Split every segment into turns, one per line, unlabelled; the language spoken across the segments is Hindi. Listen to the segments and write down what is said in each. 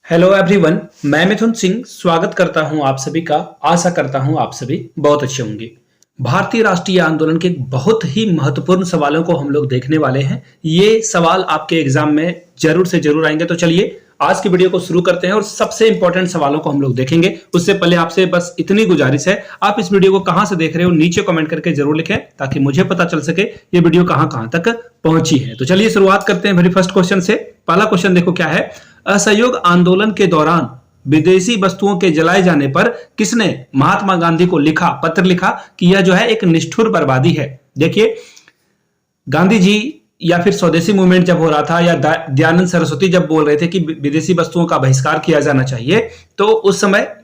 हेलो एवरीवन, मैं मिथुन सिंह स्वागत करता हूं आप सभी का। आशा करता हूं आप सभी बहुत अच्छे होंगे। भारतीय राष्ट्रीय आंदोलन के बहुत ही महत्वपूर्ण सवालों को हम लोग देखने वाले हैं। ये सवाल आपके एग्जाम में जरूर से जरूर आएंगे। तो चलिए आज की वीडियो को शुरू करते हैं और सबसे इंपॉर्टेंट सवालों को हम लोग देखेंगे। उससे पहले आपसे बस इतनी गुजारिश है, आप इस वीडियो को कहां से देख रहे हो नीचे कमेंट करके जरूर लिखें ताकि मुझे पता चल सके ये वीडियो कहां कहां तक पहुंची है। तो चलिए शुरुआत करते हैं वेरी फर्स्ट क्वेश्चन से। पहला क्वेश्चन देखो क्या है। असहयोग आंदोलन के दौरान विदेशी वस्तुओं के जलाए जाने पर किसने महात्मा गांधी को पत्र लिखा कि यह जो है एक निष्ठुर बर्बादी है। देखिए, गांधी जी या फिर स्वदेशी मूवमेंट जब हो रहा था या दयानंद सरस्वती जब बोल रहे थे कि विदेशी वस्तुओं का बहिष्कार किया जाना चाहिए, तो उस समय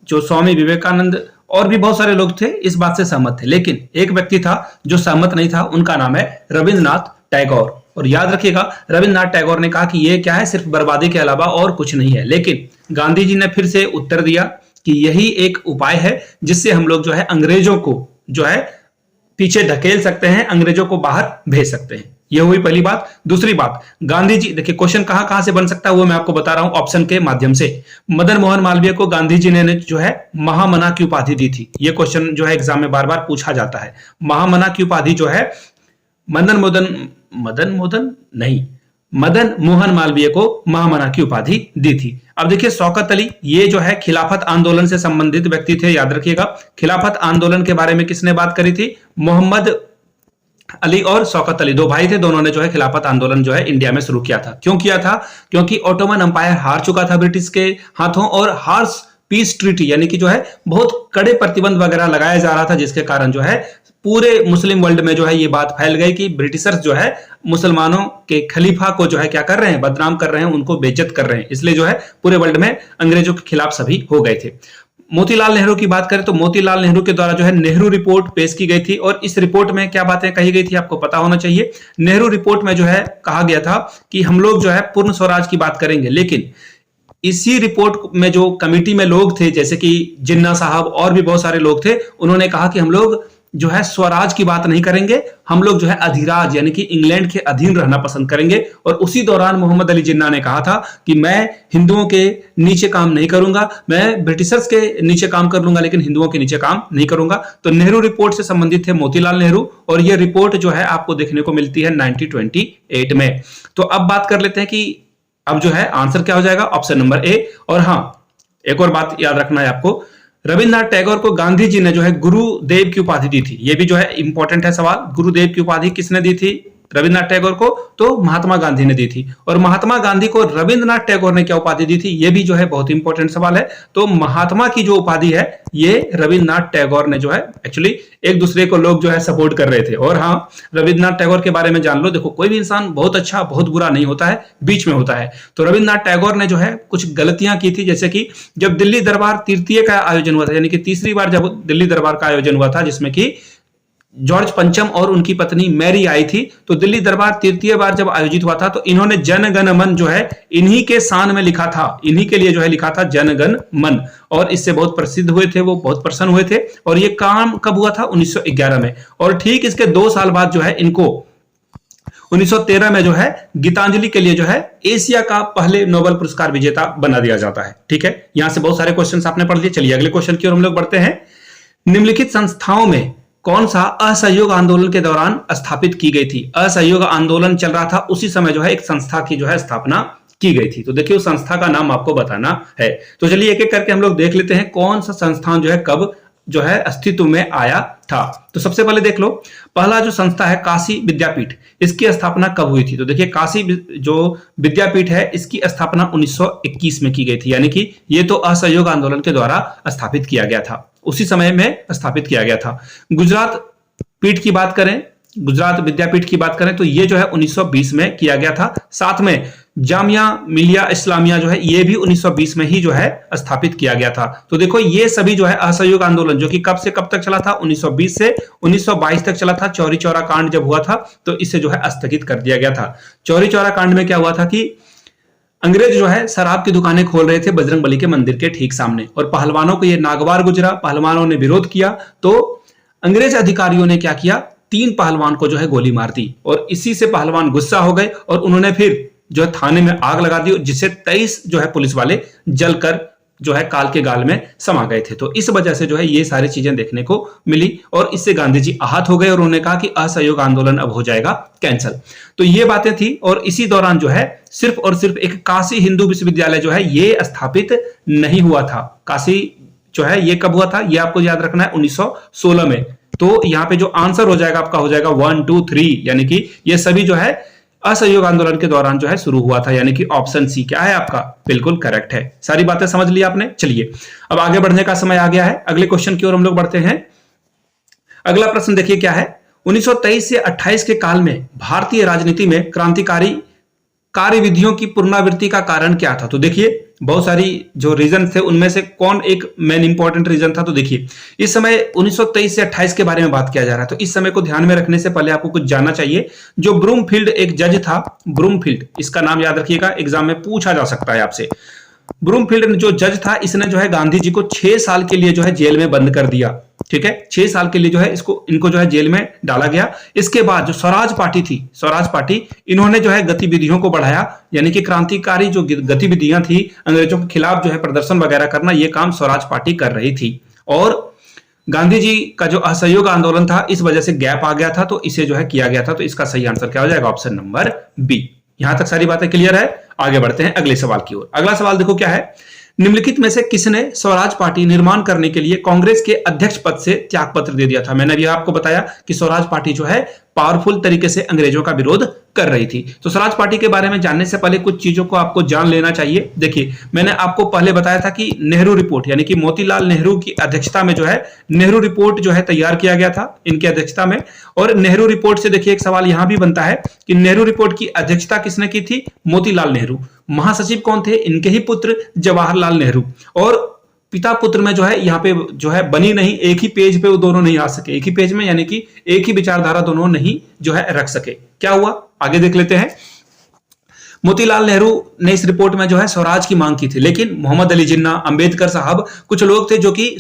जो स्वामी विवेकानंद और भी बहुत सारे लोग थे इस बात से सहमत थे। लेकिन एक व्यक्ति था जो सहमत नहीं था, उनका नाम है रविंद्रनाथ टैगोर। और याद रखिएगा, रविंद्रनाथ टैगोर ने कहा कि यह क्या है, सिर्फ बर्बादी के अलावा और कुछ नहीं है। लेकिन गांधी जी ने फिर से उत्तर दिया कि यही एक उपाय है जिससे हम लोग जो है अंग्रेजों को जो है पीछे ढकेल सकते हैं, अंग्रेजों को बाहर भेज सकते हैं। यह हुई पहली बात। दूसरी बात, गांधी जी, देखिए क्वेश्चन कहां कहां से बन सकता है वो मैं आपको बता रहा हूं ऑप्शन के माध्यम से। मदन मोहन मालवीय को गांधी जी ने जो है महामना की उपाधि दी थी। यह क्वेश्चन जो है एग्जाम में बार बार पूछा जाता है। महामना की उपाधि जो है मदन मोहन मालवीय को महामना की उपाधि दी थी। अब देखिए शौकत अली, ये जो है खिलाफत आंदोलन से संबंधित व्यक्ति थे। याद रखिएगा, खिलाफत आंदोलन के बारे में किसने बात करी थी? मोहम्मद अली और शौकत अली, दो भाई थे। दोनों ने जो है खिलाफत आंदोलन जो है इंडिया में शुरू किया था। क्यों किया था? क्योंकि ओटोमन अंपायर हार चुका था ब्रिटिश के हाथों और हार्श पीस ट्रीटी यानी कि जो है बहुत कड़े प्रतिबंध वगैरह लगाया जा रहा था, जिसके कारण जो है पूरे मुस्लिम वर्ल्ड में जो है ये बात फैल गई कि ब्रिटिशर्स जो है मुसलमानों के खलीफा को जो है क्या कर रहे हैं, बदनाम कर रहे हैं, उनको बेइज्जत कर रहे हैं। इसलिए जो है पूरे वर्ल्ड में अंग्रेजों के खिलाफ सभी हो गए थे। मोतीलाल नेहरू की बात करें तो मोतीलाल नेहरू के द्वारा जो है नेहरू रिपोर्ट पेश की गई थी। और इस रिपोर्ट में क्या बातें कही गई थी आपको पता होना चाहिए। नेहरू रिपोर्ट में जो है कहा गया था कि हम लोग जो है पूर्ण स्वराज की बात करेंगे, लेकिन इसी रिपोर्ट में जो कमिटी में लोग थे जैसे कि जिन्ना साहब और भी बहुत सारे लोग थे, उन्होंने कहा कि हम लोग जो है स्वराज की बात नहीं करेंगे, हम लोग जो है अधिराज यानी कि इंग्लैंड के अधीन रहना पसंद करेंगे। और उसी दौरान मोहम्मद अली जिन्ना ने कहा था कि मैं हिंदुओं के नीचे काम नहीं करूंगा, मैं ब्रिटिशर्स के नीचे काम कर लूंगा लेकिन हिंदुओं के नीचे काम नहीं करूंगा। तो नेहरू रिपोर्ट से संबंधित थे मोतीलाल नेहरू, और यह रिपोर्ट जो है आपको देखने को मिलती है 1928 में। तो अब बात कर लेते हैं कि अब जो है आंसर क्या हो जाएगा, ऑप्शन नंबर ए। और हां, एक और बात याद रखना है आपको, रविंद्रनाथ टैगोर को गांधी जी ने जो है गुरुदेव की उपाधि दी थी। यह भी जो है इंपॉर्टेंट है सवाल। गुरुदेव की उपाधि किसने दी थी रविंद्रनाथ टैगोर को? तो महात्मा गांधी ने दी थी। और महात्मा गांधी को रविंद्रनाथ टैगोर ने क्या उपाधि दी थी? यह भी जो है बहुत इंपॉर्टेंट सवाल है। तो महात्मा की जो उपाधि है ये रविंद्रनाथ टैगोर ने जो है, एक्चुअली एक दूसरे को लोग जो है सपोर्ट कर रहे थे। और हाँ, रविंद्रनाथ टैगोर के बारे में जान लो। देखो, कोई भी इंसान बहुत अच्छा बहुत बुरा नहीं होता है, बीच में होता है। तो रविंद्रनाथ टैगोर ने जो है कुछ गलतियां की थी, जैसे कि जब दिल्ली दरबार तृतीय का आयोजन हुआ था, यानी कि तीसरी बार जब दिल्ली दरबार का आयोजन हुआ था जिसमें कि जॉर्ज पंचम और उनकी पत्नी मैरी आई थी, तो दिल्ली दरबार तृतीय बार जब आयोजित हुआ था तो इन्होंने जन गण मन जो है इन्हीं के शान में लिखा था, इन्हीं के लिए जो है लिखा था जन गण मन। और इससे बहुत प्रसिद्ध हुए थे, वो बहुत प्रसन्न हुए थे। और ये काम कब हुआ था? 1911 में। और ठीक इसके 2 साल बाद जो है इनको 1913 में जो है गीतांजलि के लिए जो है एशिया का पहले नोबेल पुरस्कार विजेता बना दिया जाता है। ठीक है, यहां से बहुत सारे क्वेश्चन आपने पढ़ लिए। चलिए अगले क्वेश्चन की ओर हम लोग बढ़ते हैं। निम्नलिखित संस्थाओं में कौन सा असहयोग आंदोलन के दौरान स्थापित की गई थी? असहयोग आंदोलन चल रहा था, उसी समय जो है एक संस्था की जो है स्थापना की गई थी। तो देखिए उस संस्था का नाम आपको बताना है। तो चलिए एक एक करके हम लोग देख लेते हैं कौन सा संस्थान जो है कब जो है अस्तित्व में आया था। तो सबसे पहले देख लो, पहला जो संस्था है काशी विद्यापीठ, इसकी स्थापना कब हुई थी? तो देखिए काशी जो विद्यापीठ है इसकी स्थापना 1921 में की गई थी, यानी कि ये तो असहयोग आंदोलन के द्वारा स्थापित किया गया था, उसी समय में स्थापित किया गया था। गुजरात पीठ की बात करें, गुजरात विद्यापीठ की बात करें तो ये जो है 1920 में किया गया था। साथ में जामिया मिलिया इस्लामिया जो है ये भी 1920 में ही जो है स्थापित किया गया था। तो देखो ये सभी जो है असहयोग आंदोलन जो कि कब से कब तक चला था? 1920 से 1922 तक चला था। चौरी चौरा कांड जब हुआ था तो इसे जो है स्थगित कर दिया गया था। चौरी चौरा कांड में क्या हुआ था कि अंग्रेज जो है शराब की दुकानें खोल रहे थे बजरंगबली के मंदिर के ठीक सामने, और पहलवानों को ये नागवार गुजरा, पहलवानों ने विरोध किया तो अंग्रेज अधिकारियों ने क्या किया, 3 पहलवान को जो है गोली मार दी। और इसी से पहलवान गुस्सा हो गए और उन्होंने फिर जो है थाने में आग लगा दी, जिससे 23 जो है पुलिस वाले जलकर जो है काल के गाल में समा गए थे। तो इस वजह से जो है ये सारी चीजें देखने को मिली और इससे गांधी जी आहत हो गए और उन्होंने कहा कि असहयोग आंदोलन अब हो जाएगा कैंसल। तो ये बातें थी और इसी दौरान जो है सिर्फ और सिर्फ एक काशी हिंदू विश्वविद्यालय जो है ये स्थापित नहीं हुआ था। काशी जो है ये कब हुआ था, ये आपको याद रखना है 1916 में। तो यहाँ पे जो आंसर हो जाएगा आपका हो जाएगा 1 2 3, यानी कि ये सभी जो है असहयोग आंदोलन के दौरान जो है शुरू हुआ था, यानी कि ऑप्शन सी क्या है आपका बिल्कुल करेक्ट है। सारी बातें समझ ली आपने। चलिए अब आगे बढ़ने का समय आ गया है, अगले क्वेश्चन की ओर हम लोग बढ़ते हैं। अगला प्रश्न देखिए क्या है, 1923 से 28 के काल में भारतीय राजनीति में क्रांतिकारी कार्यविधियों की पुनरावृत्ति का कारण क्या था। तो देखिए बहुत सारी जो रीजन थे उनमें से कौन एक मेन इंपॉर्टेंट रीजन था। तो देखिए इस समय 1923 से 28 के बारे में बात किया जा रहा है, तो इस समय को ध्यान में रखने से पहले आपको कुछ जानना चाहिए। जो ब्रूमफील्ड एक जज था, ब्रूमफील्ड, इसका नाम याद रखिएगा, एग्जाम में पूछा जा सकता है आपसे। ब्रूमफील्ड जो जज था, इसने जो है गांधी जी को 6 साल के लिए जो है जेल में बंद कर दिया। ठीक है, 6 साल के लिए जो है इनको जो है जेल में डाला गया। इसके बाद जो स्वराज पार्टी थी, स्वराज पार्टी, इन्होंने जो है गतिविधियों को बढ़ाया, यानी कि क्रांतिकारी जो गतिविधियां थी अंग्रेजों के खिलाफ जो है प्रदर्शन वगैरह करना, ये काम स्वराज पार्टी कर रही थी। और गांधी जी का जो असहयोग आंदोलन था इस वजह से गैप आ गया था, तो इसे जो है किया गया था। तो इसका सही आंसर क्या हो जाएगा, ऑप्शन नंबर बी। यहां तक सारी बातें क्लियर है। आगे बढ़ते हैं अगले सवाल की ओर। अगला सवाल देखो क्या है, निम्नलिखित में से किसने स्वराज पार्टी निर्माण करने के लिए कांग्रेस के अध्यक्ष पद से त्यागपत्र दे दिया था। मैंने अभी आपको बताया कि स्वराज पार्टी जो है पावरफुल तरीके से अंग्रेजों का विरोध कर रही थी। तो स्वराज पार्टी के बारे में जानने से पहले कुछ चीजों को आपको जान लेना चाहिए। देखिए मैंने आपको पहले बताया था कि नेहरू रिपोर्ट, यानी कि मोतीलाल नेहरू की अध्यक्षता में जो है नेहरू रिपोर्ट जो है तैयार किया गया था इनकी अध्यक्षता में। और नेहरू रिपोर्ट से देखिए एक सवाल यहां भी बनता है कि नेहरू रिपोर्ट की अध्यक्षता किसने की थी, मोतीलाल नेहरू। महासचिव कौन थे, इनके ही पुत्र जवाहरलाल नेहरू। और पिता पुत्र में जो है यहाँ पे जो है बनी नहीं, एक ही पेज पे वो दोनों नहीं आ सके, एक ही पेज में, यानी कि एक ही विचारधारा दोनों नहीं जो है रख सके। क्या हुआ आगे देख लेते हैं। मोतीलाल नेहरू ने इस रिपोर्ट में जो है स्वराज की मांग की थी, लेकिन मोहम्मद अली जिन्ना, अंबेडकर साहब, कुछ लोग थे जो कि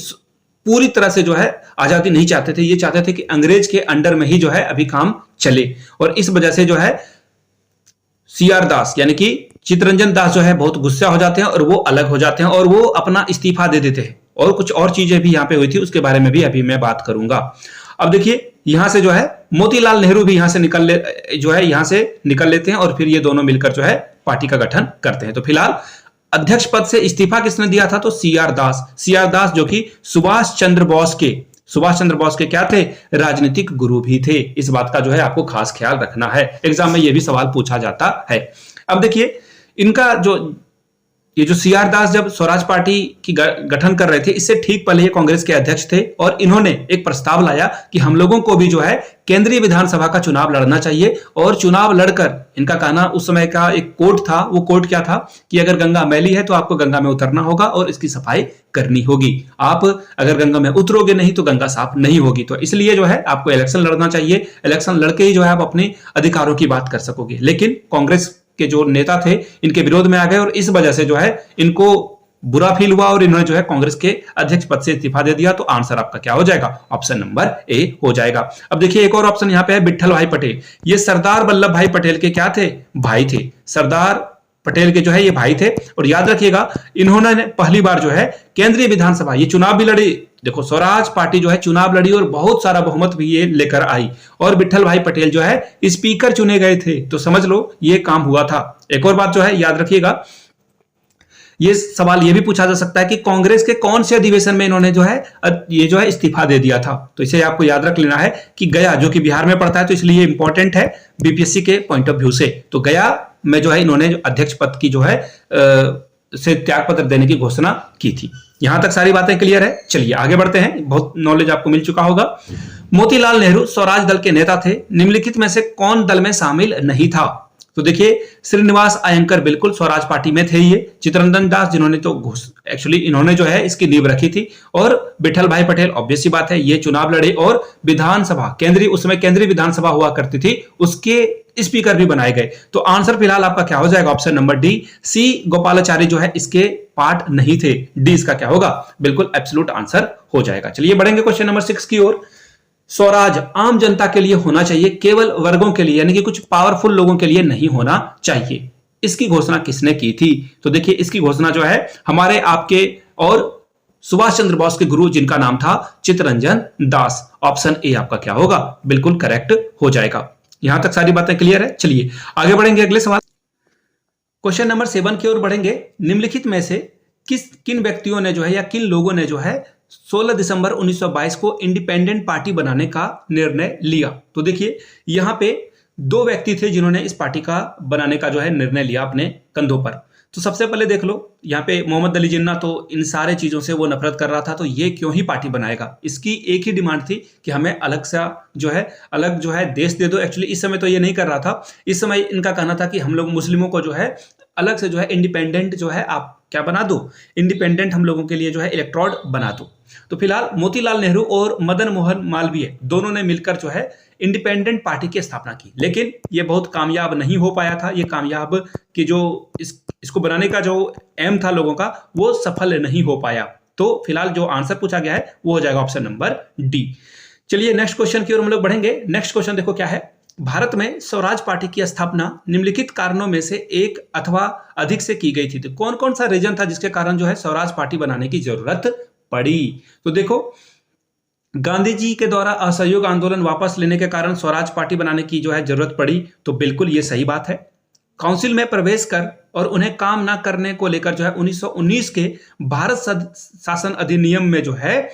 पूरी तरह से जो है आजादी नहीं चाहते थे। ये चाहते थे कि अंग्रेज के अंडर में ही जो है अभी काम चले। और इस वजह से जो है सीआर दास यानी कि चित्तरंजन दास जो है बहुत गुस्सा हो जाते हैं और वो अलग हो जाते हैं और वो अपना इस्तीफा दे देते हैं। और कुछ और चीजें भी यहां पे हुई थी, उसके बारे में भी अभी मैं बात करूंगा। अब देखिए यहां से जो है मोतीलाल नेहरू भी यहां से निकल लेते हैं और फिर ये दोनों मिलकर जो है पार्टी का गठन करते हैं। तो फिलहाल अध्यक्ष पद से इस्तीफा किसने दिया था, तो सीआर दास जो कि सुभाष चंद्र बोस के क्या थे, राजनीतिक गुरु भी थे। इस बात का जो है आपको खास ख्याल रखना है, एग्जाम में यह भी सवाल पूछा जाता है। अब देखिए इनका ये जो सीआर दास जब स्वराज पार्टी की गठन कर रहे थे, इससे ठीक पहले ये कांग्रेस के अध्यक्ष थे और इन्होंने एक प्रस्ताव लाया कि हम लोगों को भी जो है केंद्रीय विधानसभा का चुनाव लड़ना चाहिए। और चुनाव लड़कर इनका कहना, उस समय का एक कोड था, वो कोड क्या था कि अगर गंगा मैली है तो आपको गंगा में उतरना होगा और इसकी सफाई करनी होगी। आप अगर गंगा में उतरोगे नहीं तो गंगा साफ नहीं होगी। तो इसलिए जो है आपको इलेक्शन लड़ना चाहिए, इलेक्शन लड़के ही जो है आप अपने अधिकारों की बात कर सकोगे। लेकिन कांग्रेस के जो नेता थे इनके विरोध में आ गए और इस वजह से जो है इनको बुरा फील हुआ और इन्होंने जो है कांग्रेस के अध्यक्ष पद से इस्तीफा दे दिया। तो आंसर आपका क्या हो जाएगा, ऑप्शन नंबर ए हो जाएगा। अब देखिए एक और ऑप्शन यहाँ पे है, विट्ठल भाई पटेल। ये सरदार वल्लभ भाई पटेल के क्या थे, भाई थे। सरदार पटेल के जो है ये भाई थे। और याद रखिएगा इन्होंने पहली बार जो है केंद्रीय विधानसभा ये चुनाव भी लड़ी। देखो स्वराज पार्टी जो है चुनाव लड़ी और बहुत सारा बहुमत भी ये लेकर आई और विट्ठल भाई पटेल जो है स्पीकर चुने गए थे। तो समझ लो ये काम हुआ था। एक और बात जो है याद रखिएगा, ये सवाल ये भी पूछा जा सकता है कि कांग्रेस के कौन से अधिवेशन में इन्होंने जो है इस्तीफा दे दिया था। तो इसे आपको याद रख लेना है कि गया, जो कि बिहार में पड़ता है, तो इसलिए इंपॉर्टेंट है बीपीएससी के पॉइंट ऑफ व्यू से। तो गया में जो है इन्होंने अध्यक्ष पद की जो है से त्यागपत्र देने की घोषणा की थी। यहां तक सारी बातें क्लियर है। चलिए आगे बढ़ते हैं, बहुत नॉलेज आपको मिल चुका होगा। मोतीलाल नेहरू स्वराज दल के नेता थे, निम्नलिखित में से कौन दल में शामिल नहीं था। तो देखिए श्रीनिवास अयंकर बिल्कुल स्वराज पार्टी में थे। ये चित्तरंजन दास जिन्होंने तो एक्चुअली इन्होंने जो है इसकी नींव रखी थी। और विट्ठल भाई पटेल ऑब्वियस सी बात है ये चुनाव लड़े और विधानसभा उस समय केंद्रीय विधानसभा हुआ करती थी, उसके स्पीकर भी बनाए गए। तो आंसर फिलहाल आपका क्या हो जाएगा, ऑप्शन नंबर डी। सी गोपालाचारी जो है इसके पार्ट नहीं थे। डी इसका क्या होगा, बिल्कुल एब्सोल्यूट आंसर हो जाएगा। चलिए बढ़ेंगे क्वेश्चन नंबर 6 की ओर। स्वराज आम जनता के लिए होना चाहिए, केवल वर्गों के लिए यानी कि कुछ पावरफुल लोगों के लिए नहीं होना चाहिए। इसकी घोषणा किसने की थी? तो देखिए इसकी घोषणा जो है हमारे आपके और सुभाष चंद्र बोस के गुरु जिनका नाम था चित्तरंजन दास। ऑप्शन ए आपका क्या होगा? बिल्कुल करेक्ट हो जाएगा। यहां तक सारी बातें क्लियर है। चलिए आगे बढ़ेंगे अगले सवाल। क्वेश्चन नंबर 7 की ओर बढ़ेंगे। निम्नलिखित में से किन व्यक्तियों ने जो है या किन लोगों ने जो है 16 दिसंबर 1922 को इंडिपेंडेंट पार्टी बनाने का निर्णय लिया? तो देखिए यहां पे दो व्यक्ति थे जिन्होंने इस पार्टी का बनाने का जो है निर्णय लिया अपने कंधों पर। तो सबसे पहले देख लो, यहाँ पे मोहम्मद अली जिन्ना तो इन सारे चीजों से वो नफरत कर रहा था, तो ये क्यों ही पार्टी बनाएगा? इसकी एक ही डिमांड थी कि हमें अलग जो है देश दे दो। एक्चुअली इस समय तो ये नहीं कर रहा था, इस समय इनका कहना था कि हम लोग मुस्लिमों को जो है अलग से जो है इंडिपेंडेंट जो है आप क्या बना दो, इंडिपेंडेंट हम लोगों के लिए जो है इलेक्ट्रोड बना दो। तो फिलहाल मोतीलाल नेहरू और मदन मोहन मालवीय दोनों ने मिलकर जो है इंडिपेंडेंट पार्टी की स्थापना की, लेकिन ये बहुत कामयाब नहीं हो पाया था। ये कामयाब कि जो इसको बनाने का जो एम था लोगों का वो सफल नहीं हो पाया। तो फिलहाल जो आंसर पूछा गया है वो हो जाएगा ऑप्शन नंबर डी। चलिए नेक्स्ट क्वेश्चन की ओर हम लोग बढ़ेंगे। नेक्स्ट क्वेश्चन देखो क्या है। भारत में स्वराज पार्टी की स्थापना निम्नलिखित कारणों में से एक अथवा अधिक से की गई थी। तो कौन कौन सा रीजन था जिसके कारण जो है स्वराज पार्टी बनाने की जरूरत पड़ी? तो देखो, गांधी जी के द्वारा असहयोग आंदोलन वापस लेने के कारण स्वराज पार्टी बनाने की जो है जरूरत पड़ी, तो बिल्कुल ये सही बात है। काउंसिल में प्रवेश कर और उन्हें काम ना करने को लेकर जो है 1919 के भारत शासन अधिनियम में जो है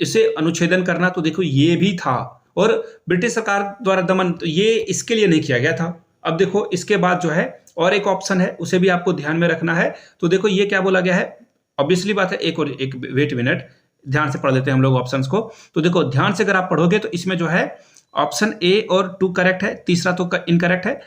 इसे अनुच्छेदन करना, तो देखो ये भी था। और ब्रिटिश सरकार द्वारा दमन, तो ये इसके लिए नहीं किया गया था। अब देखो इसके बाद जो है और एक ऑप्शन है, उसे भी आपको ध्यान में रखना है। तो देखो ये क्या बोला गया है, ऑब्वियसली बात है, एक वेट मिनट, ध्यान से पढ़ लेते हैं हम लोग ऑप्शंस को। तो देखो ध्यान से अगर आप पढ़ोगे तो इसमें जो है ऑप्शन ए और 2 करेक्ट है, तीसरा तो इनकरेक्ट है।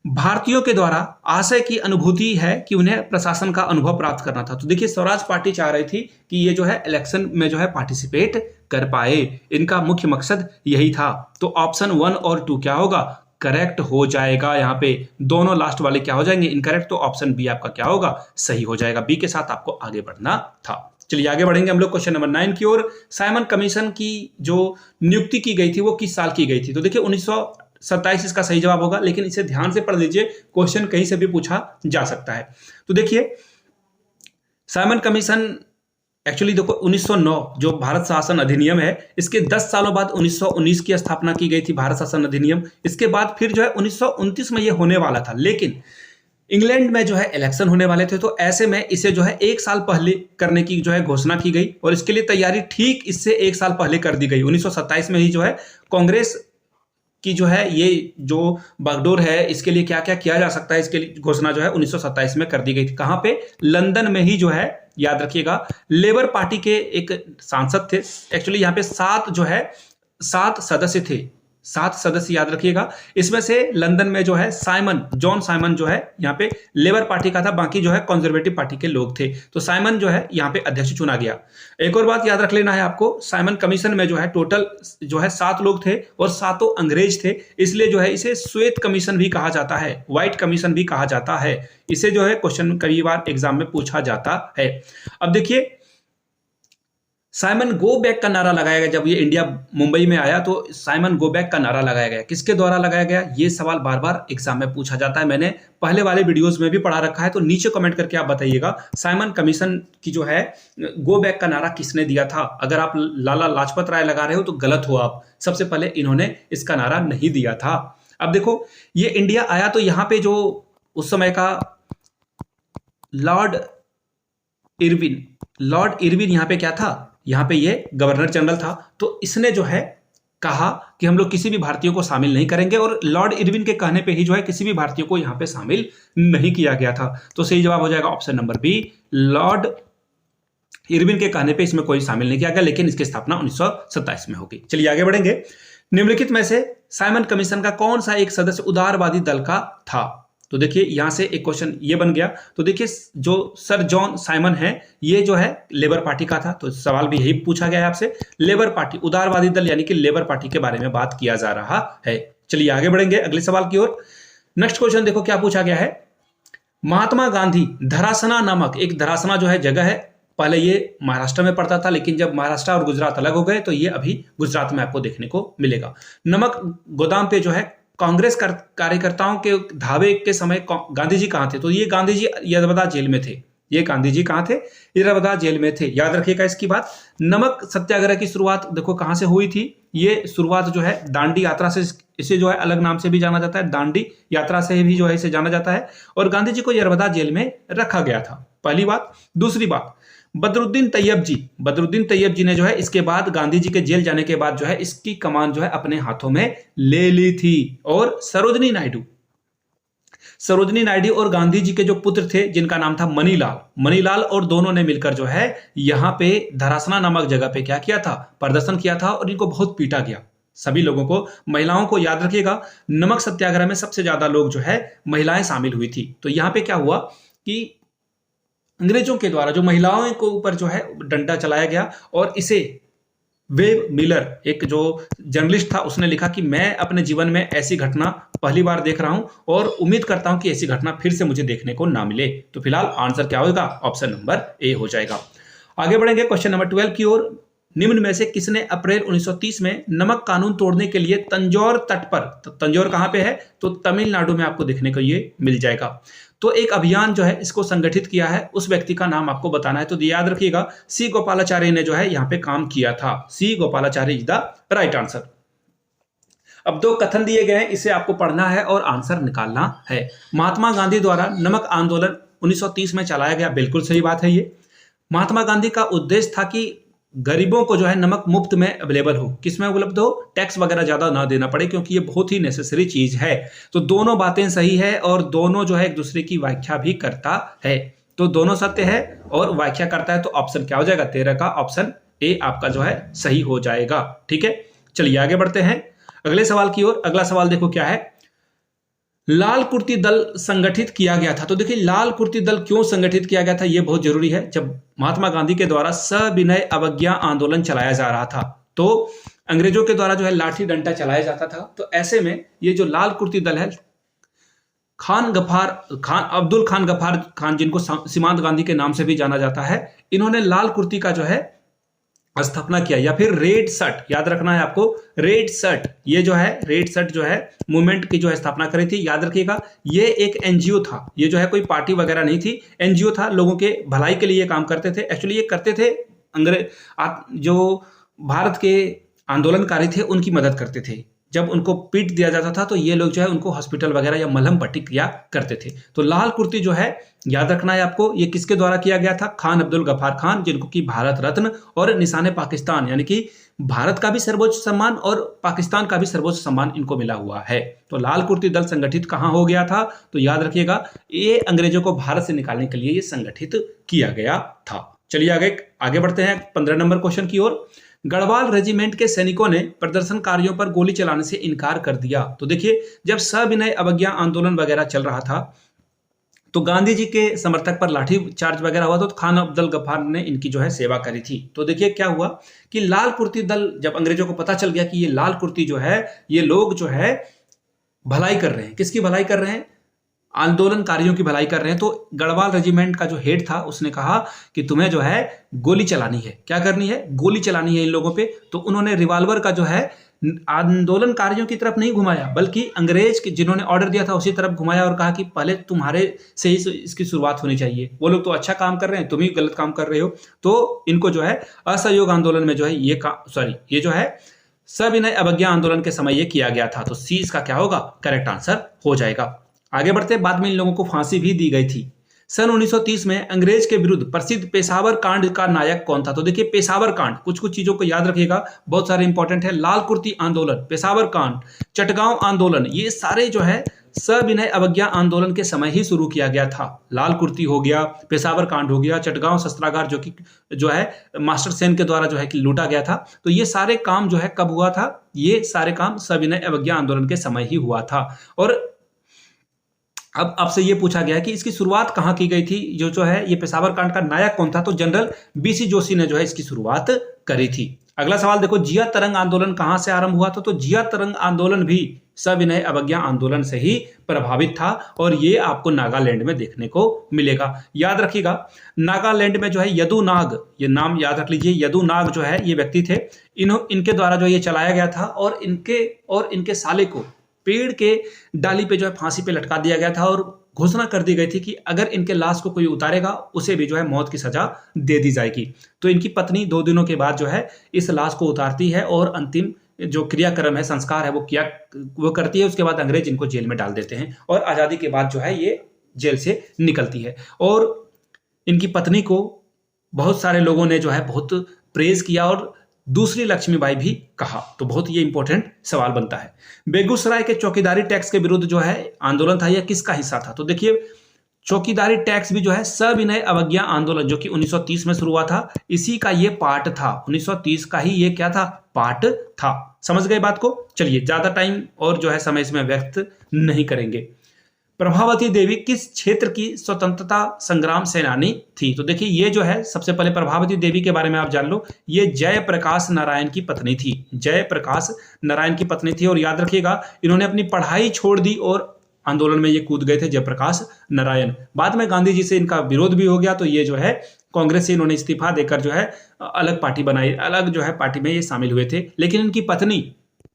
भारतीयों के द्वारा आशय की अनुभूति है कि उन्हें प्रशासन का अनुभव प्राप्त करना था। तो देखिए स्वराज पार्टी चाह रही थी कि ये जो है इलेक्शन में जो है पार्टिसिपेट कर पाए, इनका मुख्य मकसद यही था। तो ऑप्शन 1 और 2 क्या होगा? करेक्ट हो जाएगा। यहाँ पे दोनों लास्ट वाले क्या हो जाएंगे? इनकरेक्ट। तो ऑप्शन बी आपका क्या होगा? सही हो जाएगा। बी के साथ आपको आगे बढ़ना था। चलिए आगे बढ़ेंगे हम लोग क्वेश्चन नंबर 9 की ओर। साइमन कमीशन की जो नियुक्ति की गई थी वो किस साल की गई थी? तो देखिए 1927 इसका सही जवाब होगा, लेकिन इसे ध्यान से पढ़ लीजिए, क्वेश्चन कहीं से भी पूछा जा सकता है। तो देखिए साइमन कमीशन एक्चुअली देखो 1909 जो भारत शासन अधिनियम है, इसके 10 सालों बाद 1919 की स्थापना की गई थी भारत शासन अधिनियम। इसके बाद फिर जो है 1929 में ये होने वाला था, लेकिन इंग्लैंड में जो है इलेक्शन होने वाले थे, तो ऐसे में इसे जो है 1 साल पहले करने की जो है घोषणा की गई और इसके लिए तैयारी ठीक इससे 1 साल पहले कर दी गई। 1927 में ही जो है कांग्रेस की जो है ये जो बागडोर है, इसके लिए क्या क्या किया जा सकता है, इसके लिए घोषणा जो है 1927 में कर दी गई थी। कहां पे? लंदन में ही जो है, याद रखिएगा। लेबर पार्टी के एक सांसद थे, एक्चुअली यहाँ पे 7 सदस्य थे, 7 सदस्य याद रखिएगा। इसमें से लंदन में जो है जॉन साइमन जो है यहाँ पे लेबर पार्टी का था, बाकी जो है कंजर्वेटिव पार्टी के लोग थे। तो साइमन जो है यहाँ पे अध्यक्ष चुना गया। एक और बात याद रख लेना है आपको, साइमन कमीशन में जो है टोटल जो है 7 लोग थे और 7 अंग्रेज थे, इसलिए जो है इसे श्वेत कमीशन भी कहा जाता है, व्हाइट कमीशन भी कहा जाता है। इसे जो है क्वेश्चन कई बार एग्जाम में पूछा जाता है। अब देखिए साइमन गो बैक का नारा लगाया गया जब ये इंडिया मुंबई में आया, तो साइमन गो बैक का नारा लगाया गया, किसके द्वारा लगाया गया? ये सवाल बार बार एग्जाम में पूछा जाता है, मैंने पहले वाले वीडियोस में भी पढ़ा रखा है, तो नीचे कमेंट करके आप बताइएगा साइमन कमीशन की जो है गो बैक का नारा किसने दिया था। अगर आप लाला लाजपत राय लगा रहे हो तो गलत हो आप, सबसे पहले इन्होंने इसका नारा नहीं दिया था। अब देखो ये इंडिया आया तो यहाँ पे जो उस समय का लॉर्ड इरविन यहाँ पे क्या था? यहाँ पे ये गवर्नर जनरल था। तो इसने जो है कहा कि हम लोग किसी भी भारतीयों को शामिल नहीं करेंगे, और लॉर्ड इरविन के कहने पे ही जो है किसी भी भारतीय को यहाँ पे शामिल नहीं किया गया था। तो सही जवाब हो जाएगा option number B, Lord Irwin के कहने पे इसमें कोई शामिल नहीं किया गया, लेकिन इसकी स्थापना 1927 में होगी। चलिए आगे बढ़ेंगे। निम्नलिखित में से साइमन कमीशन का कौन सा एक सदस्य उदारवादी दल का था? तो देखिए यहां से एक क्वेश्चन ये बन गया। तो देखिए जो सर जॉन साइमन है ये जो है लेबर पार्टी का था, तो सवाल भी यही पूछा गया है आपसे, लेबर पार्टी उदारवादी दल यानी कि लेबर पार्टी के बारे में बात किया जा रहा है। चलिए आगे बढ़ेंगे अगले सवाल की ओर। नेक्स्ट क्वेश्चन देखो क्या पूछा गया है। महात्मा गांधी धरासना नामक एक, धरासना जो है जगह है, पहले ये महाराष्ट्र में पड़ता था, लेकिन जब महाराष्ट्र और गुजरात अलग हो गए तो ये अभी गुजरात में आपको देखने को मिलेगा। नमक गोदाम पे जो है कांग्रेस कार्यकर्ताओं के धावे के समय गांधी जी कहां थे? तो ये गांधी जी यरबदा जेल में थे। ये गांधी जी कहां थे? यरबदा जेल में थे। याद रखिएगा इसकी बात। नमक सत्याग्रह की शुरुआत देखो कहां से हुई थी? ये शुरुआत जो है दांडी यात्रा से, इसे जो है अलग नाम से भी जाना जाता है, दांडी यात्रा से भी जो है इसे जाना जाता है। और गांधी जी को यरबदा जेल में रखा गया था, पहली बात। दूसरी बात, बदरुद्दीन तैयब जी ने जो है इसके बाद गांधी जी के जेल जाने के बाद जो है इसकी कमान जो है अपने हाथों में ले ली थी। और सरोजनी नायडू और गांधी जी के जो पुत्र थे जिनका नाम था मनीलाल और दोनों ने मिलकर जो है यहां पे धरासना नामक जगह पे क्या किया था? प्रदर्शन किया था और इनको बहुत पीटा गया। सभी लोगों को, महिलाओं को, याद रखिएगा नमक सत्याग्रह में सबसे ज्यादा लोग जो है महिलाएं शामिल हुई थी। तो यहां पे क्या हुआ कि अंग्रेजों के द्वारा जो महिलाओं के ऊपर जो है डंडा चलाया गया। और इसे वेब मिलर, एक जो जर्नलिस्ट था, उसने लिखा कि मैं अपने जीवन में ऐसी घटना पहली बार देख रहा हूं और उम्मीद करता हूं कि ऐसी घटना फिर से मुझे देखने को ना मिले। तो फिलहाल आंसर क्या होगा? ऑप्शन नंबर ए हो जाएगा। आगे बढ़ेंगे क्वेश्चन नंबर 12 की ओर। निम्न में से किसने अप्रैल 1930 में नमक कानून तोड़ने के लिए तंजौर तट पर, तो तंजौर कहां पे है? तो तमिलनाडु में आपको देखने को ये मिल जाएगा। तो एक अभियान जो है इसको संगठित किया है, उस व्यक्ति का नाम आपको बताना है। तो याद रखिएगा सी गोपालाचारी ने जो है यहां पे काम किया था। C Gopalachari is the right answer. अब दो कथन दिए गए हैं, इसे आपको पढ़ना है और आंसर निकालना है। महात्मा गांधी द्वारा नमक आंदोलन 1930 में चलाया गया, बिल्कुल सही बात है। ये महात्मा गांधी का उद्देश्य था कि गरीबों को जो है नमक मुफ्त में अवेलेबल हो। किसमें उपलब्ध हो? टैक्स वगैरह ज्यादा ना देना पड़े, क्योंकि ये बहुत ही नेसेसरी चीज है। तो दोनों बातें सही है और दोनों जो है एक दूसरे की व्याख्या भी करता है। तो दोनों सत्य है और व्याख्या करता है। तो ऑप्शन क्या हो जाएगा? 13 का ऑप्शन ए आपका जो है सही हो जाएगा। ठीक है, चलिए आगे बढ़ते हैं अगले सवाल की ओर। अगला सवाल देखो क्या है। लाल कुर्ती दल संगठित किया गया था। तो देखिए लाल कुर्ती दल क्यों संगठित किया गया था, यह बहुत जरूरी है। जब महात्मा गांधी के द्वारा सविनय अवज्ञा आंदोलन चलाया जा रहा था, तो अंग्रेजों के द्वारा जो है लाठी डंडा चलाया जाता था। तो ऐसे में ये जो लाल कुर्ती दल है, अब्दुल खान गफ्फार खान, जिनको सीमांत गांधी के नाम से भी जाना जाता है, इन्होंने लाल कुर्ती का जो है स्थापना किया। या फिर रेड शर्ट, याद रखना है आपको, रेड शर्ट, ये जो है रेड शर्ट जो है मूवमेंट की जो है स्थापना करी थी। याद रखिएगा ये एक एनजीओ था, ये जो है कोई पार्टी वगैरह नहीं थी, एनजीओ था, लोगों के भलाई के लिए ये काम करते थे। एक्चुअली ये करते थे जो भारत के आंदोलनकारी थे उनकी मदद करते थे। जब उनको पीट दिया जाता था तो ये लोग जो है उनको हॉस्पिटल वगैरह या मलहम पट्टी किया करते थे। तो लाल कुर्ती जो है याद रखना है आपको, ये किसके द्वारा किया गया था? खान अब्दुल गफ्फार खान, जिनको कि भारत रत्न और निशाने पाकिस्तान, यानी कि भारत का भी सर्वोच्च सम्मान और पाकिस्तान का भी सर्वोच्च सम्मान इनको मिला हुआ है। तो लाल कुर्ती दल संगठित कहां हो गया था? तो याद रखिएगा ये अंग्रेजों को भारत से निकालने के लिए ये संगठित किया गया था। चलिए आगे बढ़ते हैं 15 नंबर क्वेश्चन की ओर। गढ़वाल रेजिमेंट के सैनिकों ने प्रदर्शनकारियों पर गोली चलाने से इनकार कर दिया। तो देखिए जब सविनय अवज्ञा आंदोलन वगैरह चल रहा था तो गांधी जी के समर्थक पर लाठी चार्ज वगैरह हुआ, तो खान अब्दुल गफ्फार ने इनकी जो है सेवा करी थी। तो देखिए क्या हुआ कि लाल कुर्ती दल, जब अंग्रेजों को पता चल गया कि ये लाल कुर्ती जो है ये लोग जो है भलाई कर रहे हैं, किसकी भलाई कर रहे हैं? आंदोलनकारियों की भलाई कर रहे हैं। तो गढ़वाल रेजिमेंट का जो हेड था उसने कहा कि तुम्हें जो है गोली चलानी है। क्या करनी है? गोली चलानी है इन लोगों पे। तो उन्होंने रिवॉल्वर का जो है आंदोलनकारियों की तरफ नहीं घुमाया, बल्कि अंग्रेज के जिन्होंने ऑर्डर दिया था उसी तरफ घुमाया और कहा कि पहले तुम्हारे से ही इसकी शुरुआत होनी चाहिए। वो लोग तो अच्छा काम कर रहे हैं, तुम ही गलत काम कर रहे हो। तो इनको जो है असहयोग आंदोलन में जो है ये जो है सविनय अवज्ञा आंदोलन के समय ये किया गया था। तो सी इसका क्या होगा? करेक्ट आंसर हो जाएगा। आगे बढ़ते, बाद में इन लोगों को फांसी भी दी गई थी। सन 1930 में अंग्रेज के विरुद्ध प्रसिद्ध पेशावर कांड का नायक कौन था? तो देखिए पेशावर कांड, कुछ चीजों को याद रखिएगा, बहुत सारे इंपॉर्टेंट है। लाल कुर्ती आंदोलन, पेशावर कांड, चटगांव आंदोलन, ये सारे जो है सविनय अवज्ञा आंदोलन के समय ही शुरू किया गया था। लाल कुर्ती हो गया, पेशावर कांड हो गया, चटगांव शस्त्रागार जो है मास्टर सेन के द्वारा जो है कि लूटा गया था। तो ये सारे काम जो है कब हुआ था? ये सारे काम सविनय अवज्ञा आंदोलन के समय ही हुआ था। और अब आपसे ये पूछा गया है कि इसकी शुरुआत कहां की गई थी? जो है ये पेशावर कांड का नायक कौन था? तो जनरल बीसी जोशी ने जो है इसकी शुरुआत करी थी। अगला सवाल देखो, जिया तरंग आंदोलन कहां से आरंभ हुआ था? तो जिया तरंग आंदोलन भी सविनय अवज्ञा आंदोलन से ही प्रभावित था और ये आपको नागालैंड में देखने को मिलेगा। याद रखिएगा नागालैंड में जो है यदुनाग, ये नाम याद रख लीजिए, यदुनाग जो है ये व्यक्ति थे, इनके द्वारा जो ये चलाया गया था और इनके साले को पेड़ के डाली पे जो है फांसी पे लटका दिया गया था और घोषणा कर दी गई थी कि अगर इनके लाश को कोई उतारेगा उसे भी जो है मौत की सजा दे दी जाएगी। तो इनकी पत्नी 2 दिनों के बाद जो है इस लाश को उतारती है और अंतिम जो क्रियाक्रम है, संस्कार है, वो करती है। उसके बाद अंग्रेज इनको जेल में डाल देते हैं और आज़ादी के बाद जो है ये जेल से निकलती है। और इनकी पत्नी को बहुत सारे लोगों ने जो है बहुत प्रेज किया और दूसरी लक्ष्मीबाई भी कहा। तो बहुत ये इंपॉर्टेंट सवाल बनता है। बेगूसराय के चौकीदारी टैक्स के विरुद्ध जो है आंदोलन था, यह किसका हिस्सा था? तो देखिए, चौकीदारी टैक्स भी जो है सविनय अवज्ञा आंदोलन जो कि 1930 में शुरू हुआ था, इसी का ये पार्ट था। 1930 का ही ये क्या था? पार्ट था। समझ गए बात को? चलिए, ज्यादा टाइम और जो है समय इसमें व्यक्त नहीं करेंगे। प्रभावती देवी किस क्षेत्र की स्वतंत्रता संग्राम सेनानी थी? तो देखिए, ये जो है सबसे पहले प्रभावती देवी के बारे में आप जान लो। ये जयप्रकाश नारायण की पत्नी थी। जयप्रकाश नारायण की पत्नी थी और याद रखिएगा, इन्होंने अपनी पढ़ाई छोड़ दी और आंदोलन में ये कूद गए थे जयप्रकाश नारायण। बाद में गांधी जी से इनका विरोध भी हो गया, तो ये जो है कांग्रेस से इन्होंने इस्तीफा देकर जो है अलग पार्टी बनाई, अलग जो है पार्टी में ये शामिल हुए थे। लेकिन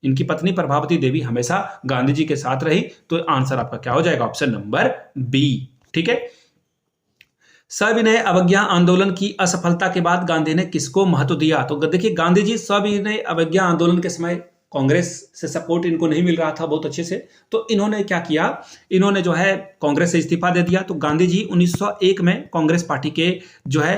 इनकी पत्नी प्रभावती देवी हमेशा गांधी जी के साथ रही। तो आंसर आपका क्या हो जाएगा? Option number B. ठीक है। सविनय अवज्ञा आंदोलन की असफलता के बाद गांधी ने किसको महत्व दिया? तो देखिए, गांधी जी सविनय अवज्ञा आंदोलन के समय कांग्रेस से सपोर्ट इनको नहीं मिल रहा था बहुत अच्छे से, तो इन्होंने क्या किया? इन्होंने जो है कांग्रेस से इस्तीफा दे दिया। तो गांधी जी 1901 में कांग्रेस पार्टी के जो है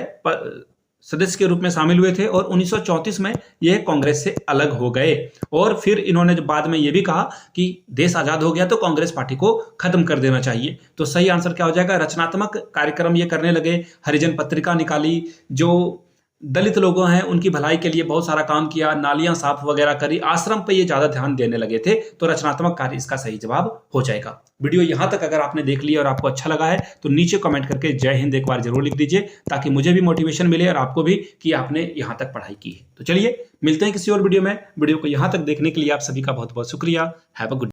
सदस्य के रूप में शामिल हुए थे और 1934 में यह कांग्रेस से अलग हो गए। और फिर इन्होंने बाद में यह भी कहा कि देश आजाद हो गया तो कांग्रेस पार्टी को खत्म कर देना चाहिए। तो सही आंसर क्या हो जाएगा? रचनात्मक कार्यक्रम ये करने लगे, हरिजन पत्रिका निकाली, जो दलित लोगों हैं उनकी भलाई के लिए बहुत सारा काम किया, नालियां साफ वगैरह करी, आश्रम पे ये ज्यादा ध्यान देने लगे थे। तो रचनात्मक कार्य इसका सही जवाब हो जाएगा। वीडियो यहां तक अगर आपने देख लिया और आपको अच्छा लगा है तो नीचे कमेंट करके जय हिंद एक बार जरूर लिख दीजिए, ताकि मुझे भी मोटिवेशन मिले और आपको भी कि आपने यहां तक पढ़ाई की है। तो चलिए, मिलते हैं किसी और वीडियो में। वीडियो को यहां तक देखने के लिए आप सभी का बहुत बहुत शुक्रिया। Have a good